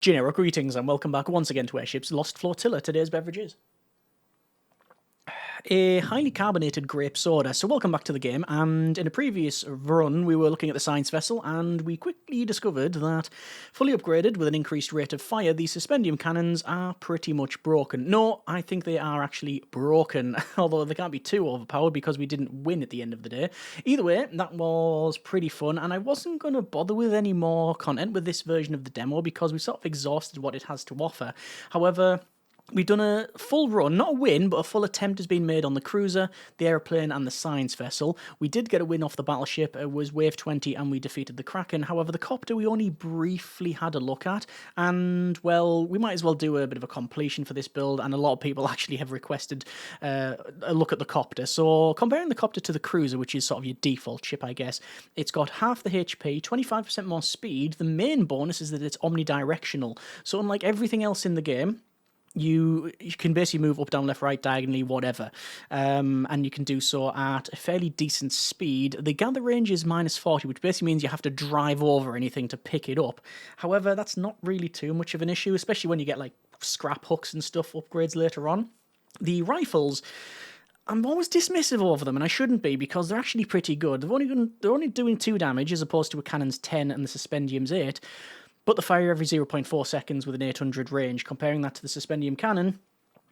Generic greetings and welcome back once again to Airships Lost Flotilla. Today's beverage is a highly carbonated grape soda. So welcome back to the game, and in a previous run we were looking at the science vessel and we quickly discovered that fully upgraded with an increased rate of fire, the suspendium cannons are pretty much broken. No, I think they are actually broken, although they can't be too overpowered because we didn't win at the end of the day. Either way, that was pretty fun, and I wasn't going to bother with any more content with this version of the demo because we sort of exhausted what it has to offer. However, we've done a full run, not a win, but a full attempt has been made on the cruiser, the aeroplane, and the science vessel. We did get a win off the battleship. It was Wave 20, and we defeated the Kraken. However, the Copter we only briefly had a look at, and, well, we might as well do a bit of a completion for this build, and a lot of people actually have requested a look at the Copter. So, comparing the Copter to the cruiser, which is sort of your default ship, I guess, it's got half the HP, 25% more speed. The main bonus is that it's omnidirectional. So, unlike everything else in the game, you can basically move up, down, left, right, diagonally, whatever, and you can do so at a fairly decent speed. The gather range is -40, which basically means you have to drive over anything to pick it up. However, that's not really too much of an issue, especially when you get like scrap hooks and stuff upgrades later on. The rifles, I'm always dismissive over them, and I shouldn't be, because they're actually pretty good. They're only doing 2 damage as opposed to a cannon's 10 and the suspendium's 8. But they fire every 0.4 seconds with an 800 range. Comparing that to the suspendium cannon,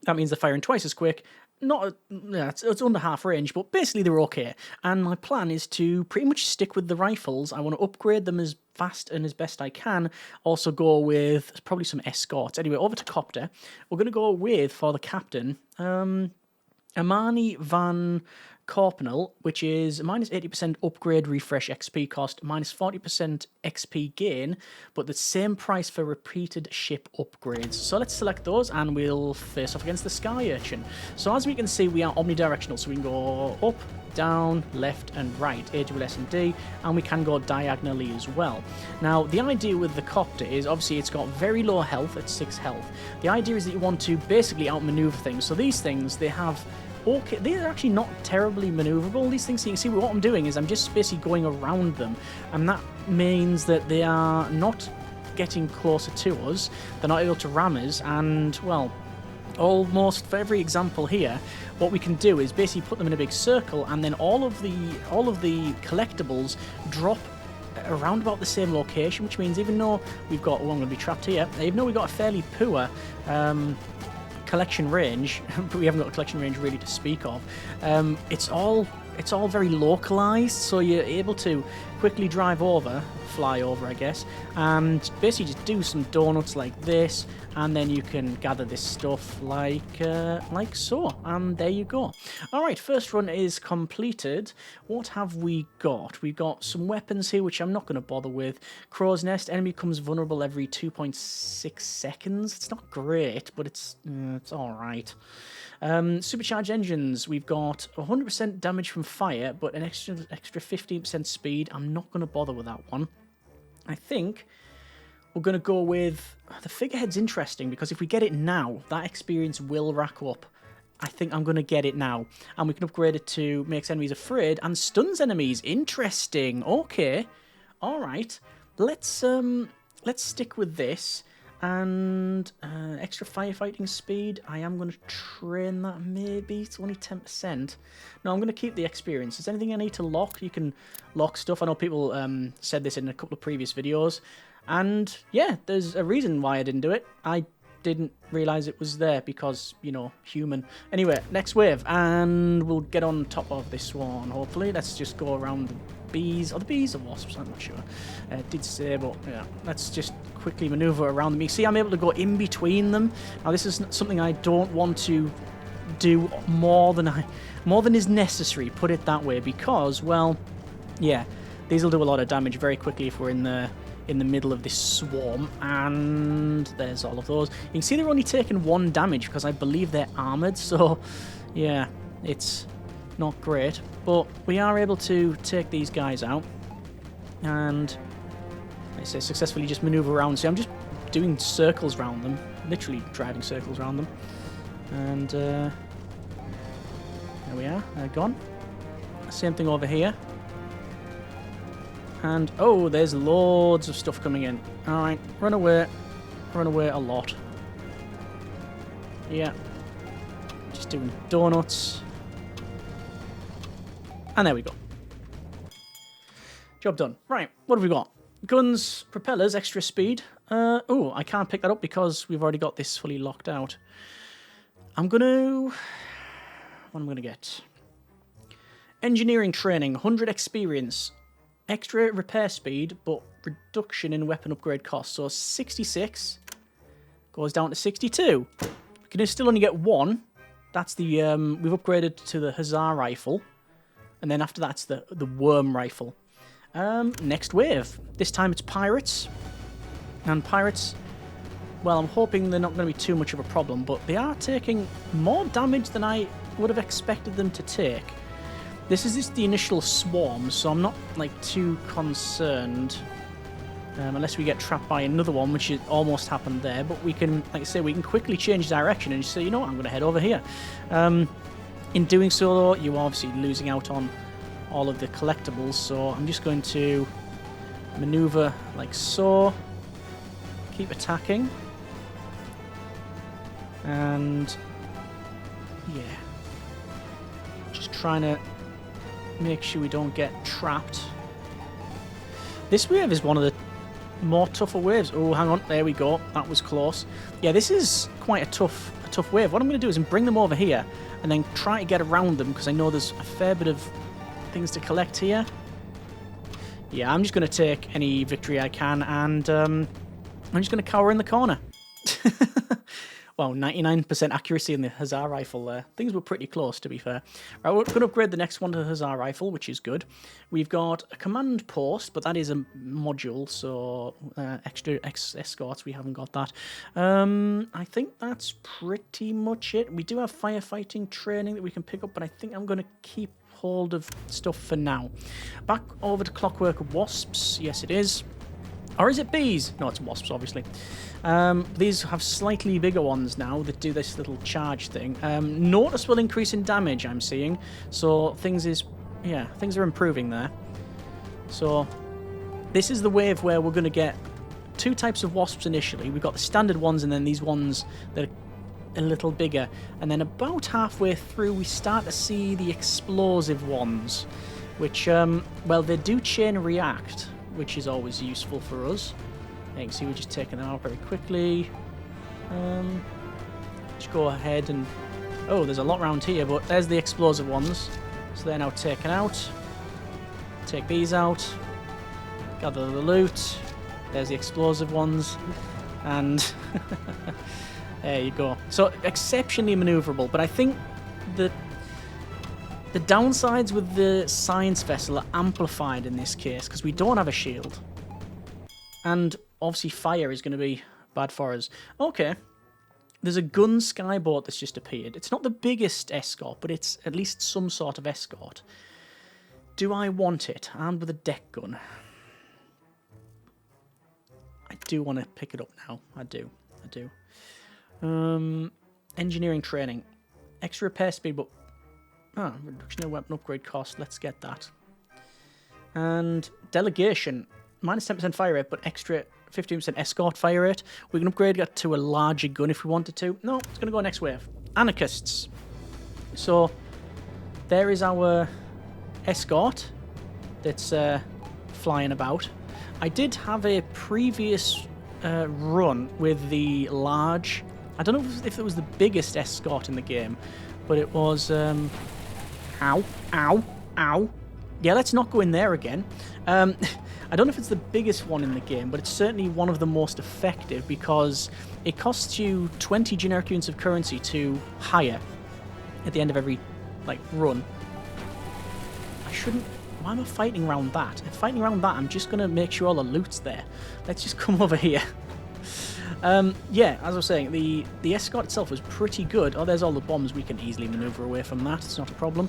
that means they're firing twice as quick. It's under half range, but basically they're okay. And my plan is to pretty much stick with the rifles. I want to upgrade them as fast and as best I can. Also go with probably some escorts. Anyway, over to Copter. We're going to go with, for the captain, Amani Van Corpenel, which is -80% upgrade refresh XP cost, -40% XP gain, but the same price for repeated ship upgrades. So let's select those and we'll face off against the Sky Urchin. So as we can see, we are omnidirectional, so we can go up, down, left and right, A to S and D, and we can go diagonally as well. Now, the idea with the Copter is, obviously it's got very low health at 6 health. The idea is that you want to basically outmaneuver things. So these things, they have... okay, they're actually not terribly maneuverable, these things. So you can see what I'm doing is I'm just basically going around them, and that means that they are not getting closer to us, they're not able to ram us, and, well, almost for every example here, what we can do is basically put them in a big circle, and then all of the collectibles drop around about the same location, which means even though we've got, oh, I'm going to be trapped here, even though we've got a fairly poor collection range, but we haven't got a collection range really to speak of, it's all very localized, so you're able to quickly fly over, I guess, and basically just do some donuts like this, and then you can gather this stuff like so, and there you go. Alright, first run is completed. What have we got? We've got some weapons here, which I'm not going to bother with. Crow's Nest, enemy becomes vulnerable every 2.6 seconds. It's not great, but it's alright. Supercharged engines, we've got 100% damage from fire, but an extra 15% speed. I'm not going to bother with that one. I think we're going to go with... the figurehead's interesting, because if we get it now, that experience will rack up. I think I'm going to get it now. And we can upgrade it to makes enemies afraid and stuns enemies. Interesting. Okay. Alright. Let's stick with this. And extra firefighting speed, I am going to train that maybe. It's only 10%. No, I'm going to keep the experience. Is there anything I need to lock? You can lock stuff. I know people said this in a couple of previous videos. And yeah, there's a reason why I didn't do it. I didn't realise it was there because, you know, human. Anyway, next wave. And we'll get on top of this one, hopefully. Let's just go around the bees. Are the bees or wasps? I'm not sure. It did say, but yeah. Let's just quickly manoeuvre around them. You see, I'm able to go in between them. Now, this is something I don't want to do more than is necessary, put it that way, because, well, yeah, these will do a lot of damage very quickly if we're in the middle of this swarm, and there's all of those. You can see they're only taking 1 damage because I believe they're armoured, so yeah, it's not great, but we are able to take these guys out, and like I say, successfully just manoeuvre around. See, I'm just doing circles around them, literally driving circles around them, and there we are, they're gone. Same thing over here. And, oh, there's loads of stuff coming in. Alright, run away. run away a lot. Yeah. Just doing donuts. And there we go. Job done. Right, what have we got? Guns, propellers, extra speed. Oh, I can't pick that up because we've already got this fully locked out. I'm gonna... What am I gonna get? Engineering training, 100 experience. Extra repair speed, but reduction in weapon upgrade cost. So 66 goes down to 62. We can still only get one. That's the... we've upgraded to the Hussar rifle. And then after that's the worm rifle. Next wave. This time it's pirates. And pirates, well, I'm hoping they're not going to be too much of a problem, but they are taking more damage than I would have expected them to take. This is just the initial swarm, so I'm not, like, too concerned. Unless we get trapped by another one, which almost happened there. But we can, like I say, we can quickly change direction and just say, you know what, I'm going to head over here. In doing so, though, you're obviously losing out on all of the collectibles, so I'm just going to maneuver like so, keep attacking, and yeah, just trying to make sure we don't get trapped. This wave is one of the more tougher waves. Oh, hang on, there we go, that was close. Yeah, this is quite a tough wave. What I'm going to do is bring them over here and then try to get around them, because I know there's a fair bit of things to collect here. Yeah, I'm just going to take any victory I can, and I'm just going to cower in the corner. Well, 99% accuracy in the Hussar rifle there. Things were pretty close, to be fair. Right, we're going to upgrade the next one to the Hussar rifle, which is good. We've got a command post, but that is a module, so extra escorts, we haven't got that. I think that's pretty much it. We do have firefighting training that we can pick up, but I think I'm going to keep hold of stuff for now. Back over to Clockwork Wasps. Yes, it is. Or is it bees? No, it's wasps, obviously. These have slightly bigger ones now that do this little charge thing. Noticeable increase in damage, I'm seeing. So things are improving there. So this is the wave where we're going to get two types of wasps initially. We've got the standard ones and then these ones that are a little bigger. And then about halfway through, we start to see the explosive ones, which, well, they do chain react, which is always useful for us. You can see we're just taking them out very quickly. Just go ahead and... Oh, there's a lot around here, but there's the explosive ones. So they're now taken out. Take these out. Gather the loot. There's the explosive ones. And there you go. So exceptionally maneuverable, but I think that the downsides with the science vessel are amplified in this case because we don't have a shield. And obviously fire is going to be bad for us. Okay. There's a gun skyboat that's just appeared. It's not the biggest escort, but it's at least some sort of escort. Do I want it? Armed with a deck gun. I do want to pick it up now. I do. Engineering training. Extra repair speed, but... Ah, reduction in weapon upgrade cost. Let's get that. And delegation. Minus 10% fire rate, but extra 15% escort fire rate. We can upgrade that to a larger gun if we wanted to. No, it's going to go next wave. Anarchists. So, there is our escort that's flying about. I did have a previous run with the large... I don't know if it was the biggest escort in the game, but it was... Ow, ow, ow. Yeah, let's not go in there again. I don't know if it's the biggest one in the game, but it's certainly one of the most effective because it costs you 20 generic units of currency to hire at the end of every, like, run. I shouldn't... Why am I fighting around that? If fighting around that, I'm just going to make sure all the loot's there. Let's just come over here. Yeah, as I was saying, the escort itself was pretty good. Oh, there's all the bombs. We can easily maneuver away from that. It's not a problem.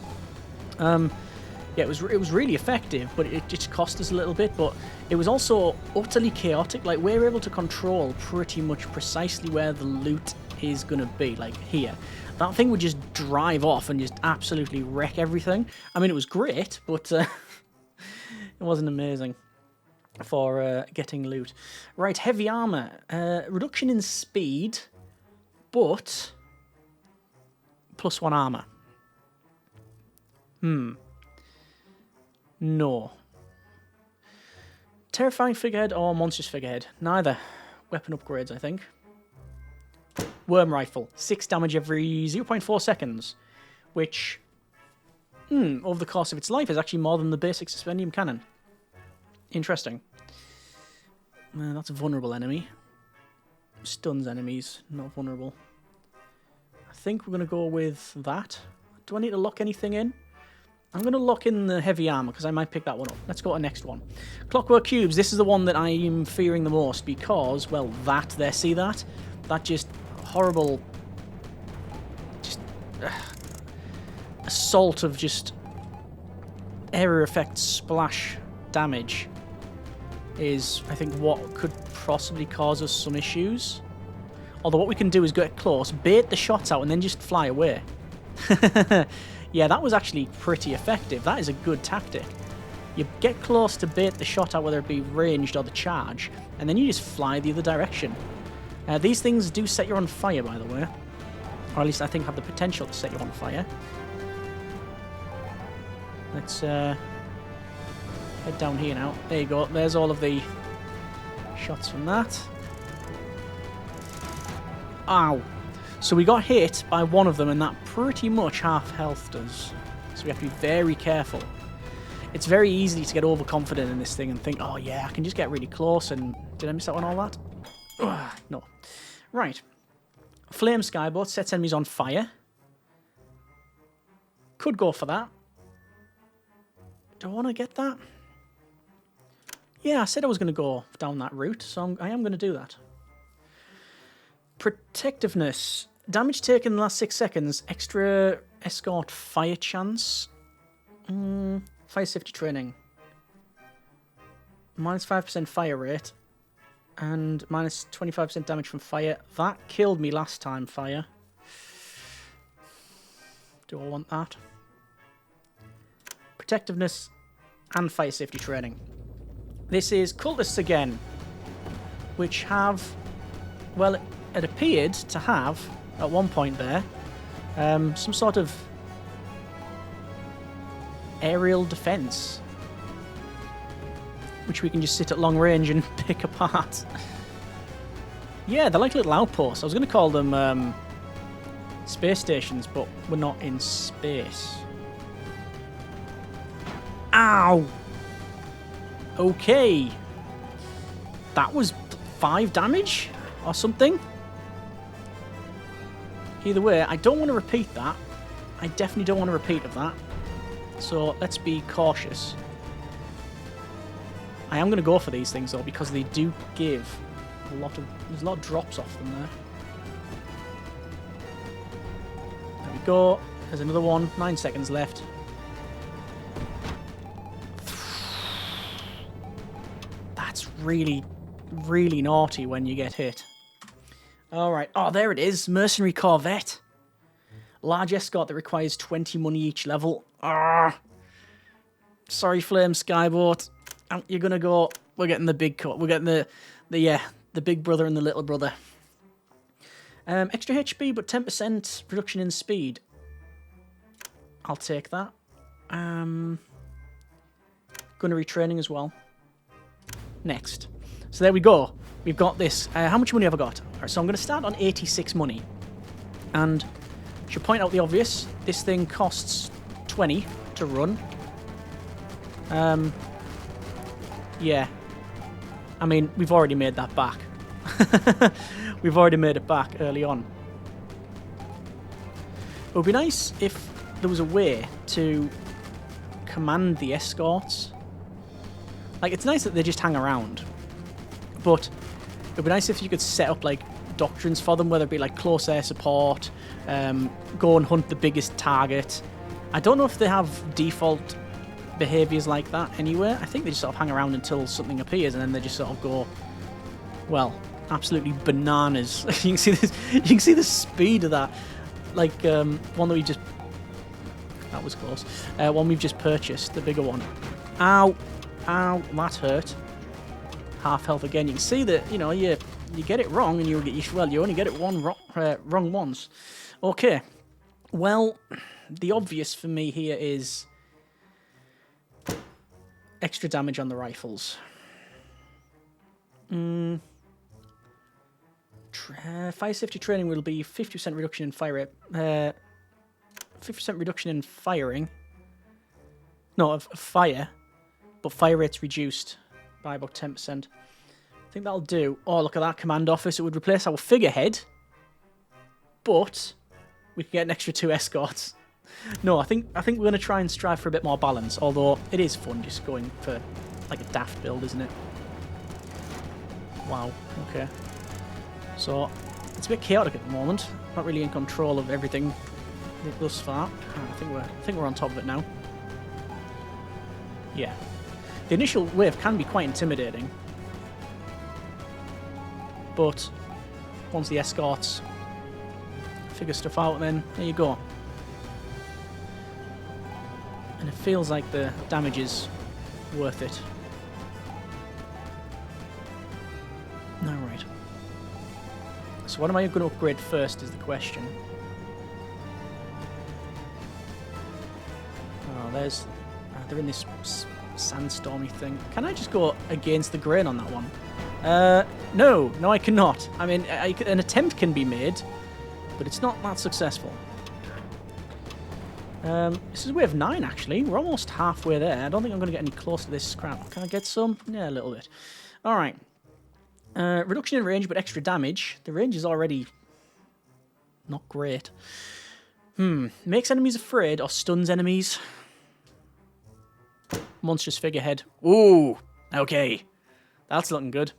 Yeah, it was really effective, but it just cost us a little bit. But it was also utterly chaotic. Like, we're able to control pretty much precisely where the loot is going to be. Like, here. That thing would just drive off and just absolutely wreck everything. I mean, it was great, but it wasn't amazing. for getting loot. Right, heavy armour. Reduction in speed, but +1 armour. No. Terrifying figurehead or monstrous figurehead? Neither. Weapon upgrades, I think. Worm rifle. 6 damage every 0.4 seconds. Which, over the course of its life, is actually more than the basic suspendium cannon. Interesting. That's a vulnerable enemy. Stuns enemies, not vulnerable. I think we're going to go with that. Do I need to lock anything in? I'm going to lock in the heavy armor because I might pick that one up. Let's go to the next one. Clockwork cubes. This is the one that I am fearing the most because, well, that there, see that? That just horrible, just assault of just area effect splash damage is, I think, what could possibly cause us some issues. Although what we can do is get close, bait the shots out, and then just fly away. Yeah, that was actually pretty effective. That is a good tactic. You get close to bait the shot out, whether it be ranged or the charge, and then you just fly the other direction. These things do set you on fire, by the way. Or at least I think have the potential to set you on fire. Let's head down here now. There you go. There's all of the shots from that. Ow. So we got hit by one of them, and that pretty much half health does. So we have to be very careful. It's very easy to get overconfident in this thing and think, oh yeah, I can just get really close, and did I miss out on all that? Ugh, no. Right. Flame skyboat sets enemies on fire. Could go for that. Do I want to get that? Yeah, I said I was going to go down that route, so I am going to do that. Protectiveness. Damage taken in the last 6 seconds. Extra escort fire chance. Fire safety training. Minus 5% fire rate. And minus 25% damage from fire. That killed me last time, fire. Do I want that? Protectiveness and fire safety training. This is cultists again, which have, well, it appeared to have, at one point there, some sort of aerial defense, which we can just sit at long range and pick apart. Yeah, they're like little outposts. I was going to call them space stations, but we're not in space. Ow! Okay. That was 5 damage or something. Either way, I don't want to repeat that. I definitely don't want to repeat of that. So let's be cautious. I am going to go for these things though, because they do give a lot of... There's a lot of drops off them there. There we go. There's another one. 9 seconds left. That's really, really naughty when you get hit. Alright. Oh, there it is. Mercenary Corvette. Large escort that requires 20 money each level. Sorry, Flame Skyboat. You're going to go... We're getting the big cut. We're getting the big brother and the little brother. Extra HP, but 10% reduction in speed. I'll take that. Gunnery training as well. Next. So there we go. We've got this. How much money have I got? Alright, so I'm going to start on 86 money. And I should point out the obvious. This thing costs 20 to run. Yeah. I mean, we've already made that back. We've already made it back early on. It would be nice if there was a way to command the escorts. Like, it's nice that they just hang around. But it would be nice if you could set up, like, doctrines for them, whether it be, like, close air support, go and hunt the biggest target. I don't know if they have default behaviours like that anywhere. I think they just sort of hang around until something appears, and then they just sort of go, well, absolutely bananas. You can see this. You can see the speed of that. Like one that we just... That was close. One we've just purchased, the bigger one. Ow. Ow, that hurt. half health again. You can see that, you know, you get it wrong and you only get it wrong once. Okay. Well, the obvious for me here is extra damage on the rifles. Fire safety training will be 50% reduction in fire rate. 50% reduction in firing. No, of fire. But fire rate's reduced by about 10%. I think that'll do. Oh, look at that command office. It would replace our figurehead. But we can get an extra 2 escorts. No, I think we're going to try and strive for a bit more balance. Although it is fun just going for like a daft build, isn't it? Wow. Okay. So it's a bit chaotic at the moment. Not really in control of everything thus far. I think we're on top of it now. Yeah. The initial wave can be quite intimidating. But once the escorts figure stuff out, then there you go. And it feels like the damage is worth it. Alright. So what am I going to upgrade first is the question. Oh, they're in this sandstormy thing. Can I just go against the grain on that one? No, I cannot. I mean, an attempt can be made, but it's not that successful. This is wave 9, actually. We're almost halfway there. I don't think I'm going to get any close to this scrap. Can I get some? Yeah, a little bit. Alright. Reduction in range, but extra damage. The range is already not great. Makes enemies afraid or stuns enemies. Monstrous figurehead. Ooh, okay. That's looking good.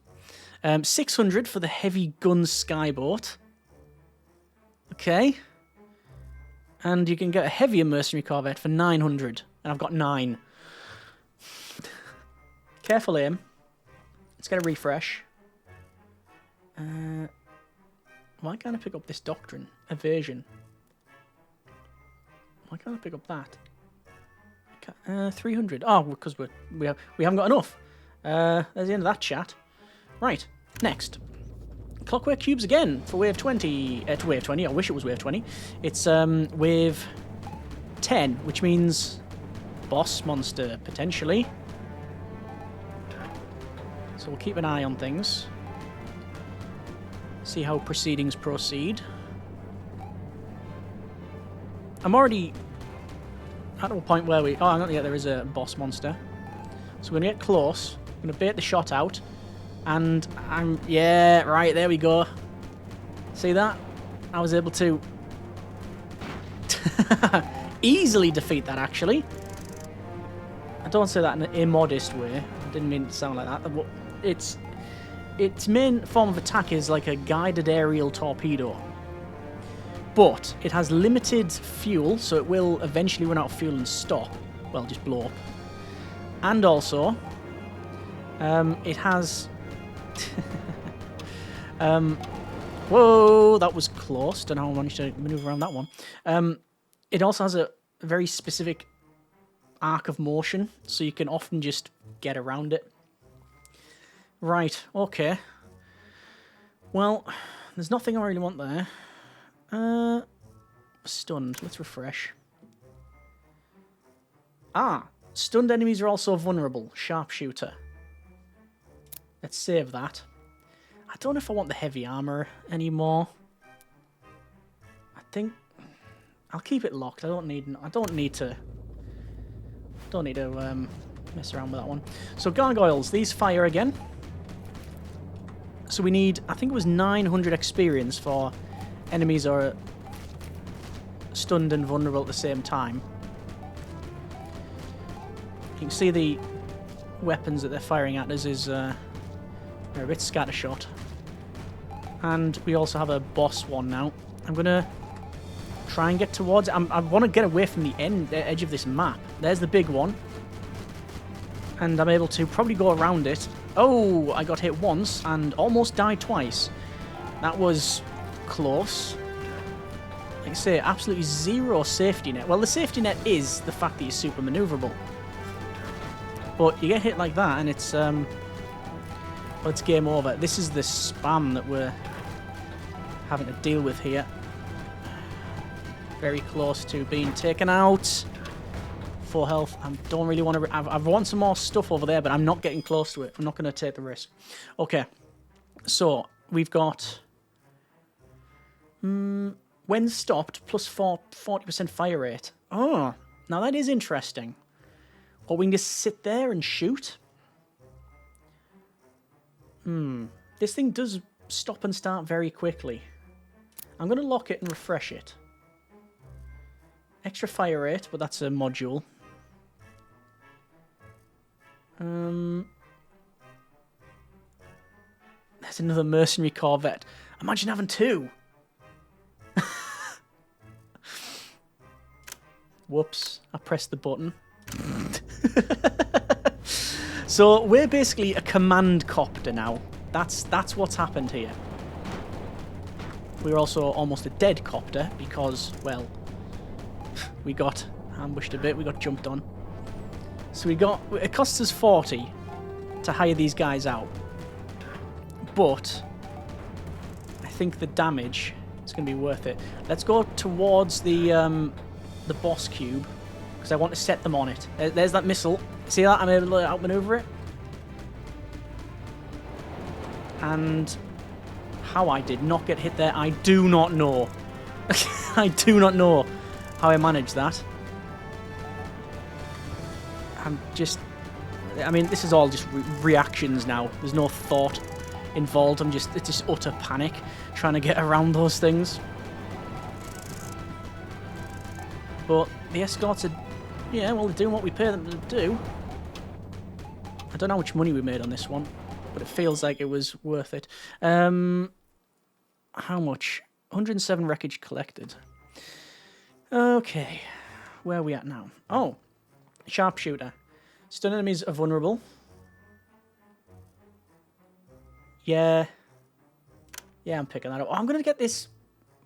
600 for the heavy gun skyboat. Okay. And you can get a heavier mercenary corvette for 900. And I've got 9. Careful aim. Let's get a refresh. Why can't I pick up this doctrine? Evasion. Why can't I pick up that? 300. Oh, because we haven't got enough. There's the end of that chat. Right, next. Clockwork cubes again for wave 20. Wave 20. I wish it was wave 20. It's wave 10, which means boss monster potentially. So we'll keep an eye on things. See how proceedings proceed. I'm already at a point where we... Oh, hang on, yeah, there is a boss monster. So we're going to get close. I'm going to bait the shot out. And I'm... Yeah, right, there we go. See that? I was able to easily defeat that, actually. I don't say that in an immodest way. I didn't mean it to sound like that. Its main form of attack is like a guided aerial torpedo. But it has limited fuel, so it will eventually run out of fuel and stop. Well, just blow up. And also, it has... whoa, that was close. Don't know how I managed to maneuver around that one. It also has a very specific arc of motion, so you can often just get around it. Right, okay. Well, there's nothing I really want there. Stunned. Let's refresh. Ah, stunned enemies are also vulnerable. Sharpshooter. Let's save that. I don't know if I want the heavy armor anymore. I think I'll keep it locked. I don't need to mess around with that one. So gargoyles, these fire again. So we need, I think it was 900 experience for enemies are stunned and vulnerable at the same time. You can see the weapons that they're firing at us is they're a bit scattershot. And we also have a boss one now. I'm going to try and get towards it. I want to get away from the edge of this map. There's the big one. And I'm able to probably go around it. Oh, I got hit once and almost died twice. That was close. Like I say, absolutely zero safety net. Well, the safety net is the fact that you're super maneuverable. But you get hit like that and it's Well, it's game over. This is the spam that we're having to deal with here. Very close to being taken out. Full health. I don't really want to... I want some more stuff over there, but I'm not getting close to it. I'm not going to take the risk. Okay. So, we've got... when stopped, plus 40% fire rate. Oh, now that is interesting. Or we can just sit there and shoot. This thing does stop and start very quickly. I'm going to lock it and refresh it. Extra fire rate, but that's a module. There's another mercenary corvette. Imagine having two. Whoops, I pressed the button. So we're basically a command copter now. That's what's happened here. We're also almost a dead copter because, well, we got ambushed a bit, we got jumped on. So it costs us 40 to hire these guys out. But I think the damage is going to be worth it. Let's go towards the boss cube because I want to set them on it. There's that missile. See that? I'm able to outmaneuver it. And how I did not get hit there, I do not know. I do not know how I managed that. I mean, this is all just reactions now. There's no thought involved. It's just utter panic trying to get around those things. But the escorts are, yeah, well, they're doing what we pay them to do. I don't know how much money we made on this one, but it feels like it was worth it. How much? 107 wreckage collected. Okay, where are we at now? Oh, sharpshooter. Stun enemies are vulnerable. Yeah, I'm picking that up. Oh, I'm going to get this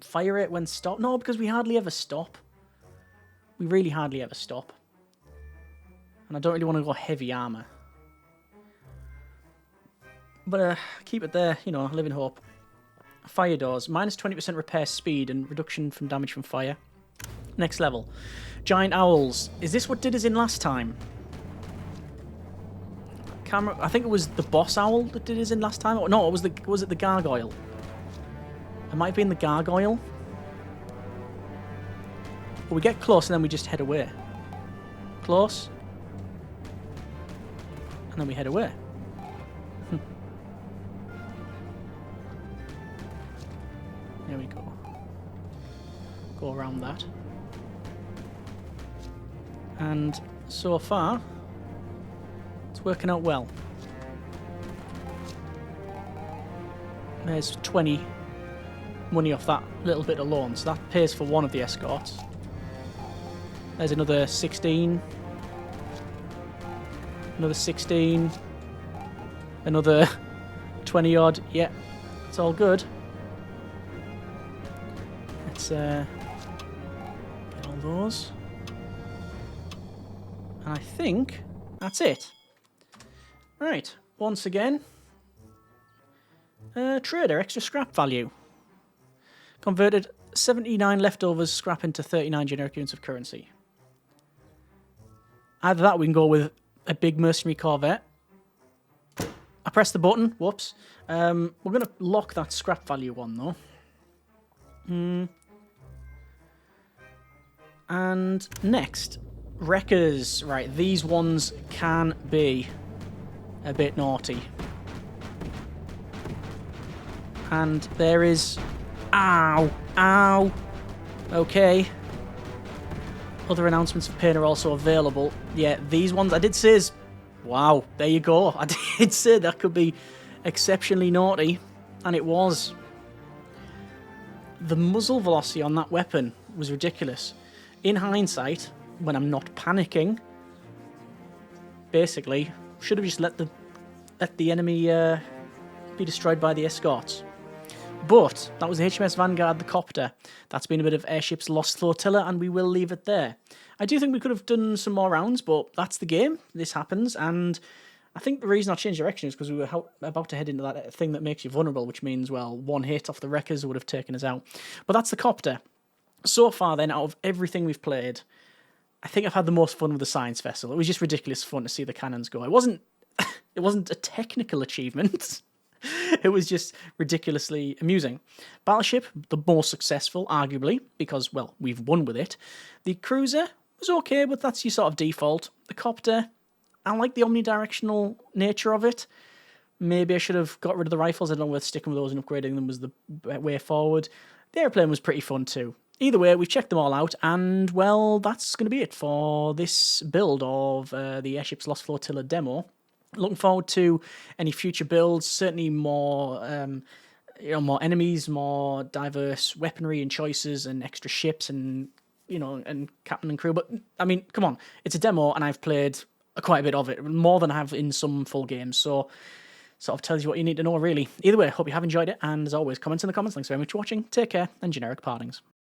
fire rate when stopped. No, because we hardly ever stop. We really hardly ever stop. And I don't really want to go heavy armor. But keep it there, you know, live in hope. Fire doors. Minus 20% repair speed and reduction from damage from fire. Next level. Giant owls. Is this what did us in last time? I think it was the boss owl that did us in last time. No, was it the gargoyle? It might have been the gargoyle. But we get close and then we just head away. Close. And then we head away. There we go. Go around that. And so far, it's working out well. There's 20 money off that little bit alone, so that pays for one of the escorts. There's another 16. Another 16. Another 20 odd. Yeah, it's all good. Let's get all those. And I think that's it. Right, once again. Trader, extra scrap value. Converted 79 leftovers scrap into 39 generic units of currency. Either that, we can go with a big mercenary corvette. I pressed the button. Whoops. We're going to lock that scrap value one, though. And next, wreckers. Right, these ones can be a bit naughty. And there is... Ow! Ow! Okay. Other announcements of pain are also available. Yeah, these ones I did say is... Wow, there you go. I did say that could be exceptionally naughty. And it was. The muzzle velocity on that weapon was ridiculous. In hindsight, when I'm not panicking, basically, should have just let the enemy be destroyed by the escorts. But that was the HMS Vanguard, the Copter. That's been a bit of Airships Lost Flotilla, and we will leave it there. I do think we could have done some more rounds, but that's the game. This happens, and I think the reason I changed direction is because we were about to head into that thing that makes you vulnerable, which means, well, one hit off the wreckers would have taken us out. But that's the Copter. So far, then, out of everything we've played, I think I've had the most fun with the science vessel. It was just ridiculous fun to see the cannons go. It wasn't a technical achievement. It was just ridiculously amusing. Battleship, the more successful, arguably, because, well, we've won with it. The cruiser was okay, but that's your sort of default. The Copter, I like the omnidirectional nature of it. Maybe I should have got rid of the rifles. I don't know whether sticking with those and upgrading them was the way forward. The airplane was pretty fun too. Either way, we've checked them all out, and, well, that's going to be it for this build of the Airships Lost Flotilla demo. Looking forward to any future builds, certainly more more enemies, more diverse weaponry and choices, and extra ships, and and captain and crew. But I mean, come on, it's a demo, and I've played quite a bit of it, more than I have in some full games. So, sort of tells you what you need to know, really. Either way, hope you have enjoyed it, and as always, comments in the comments. Thanks very much for watching. Take care, and generic partings.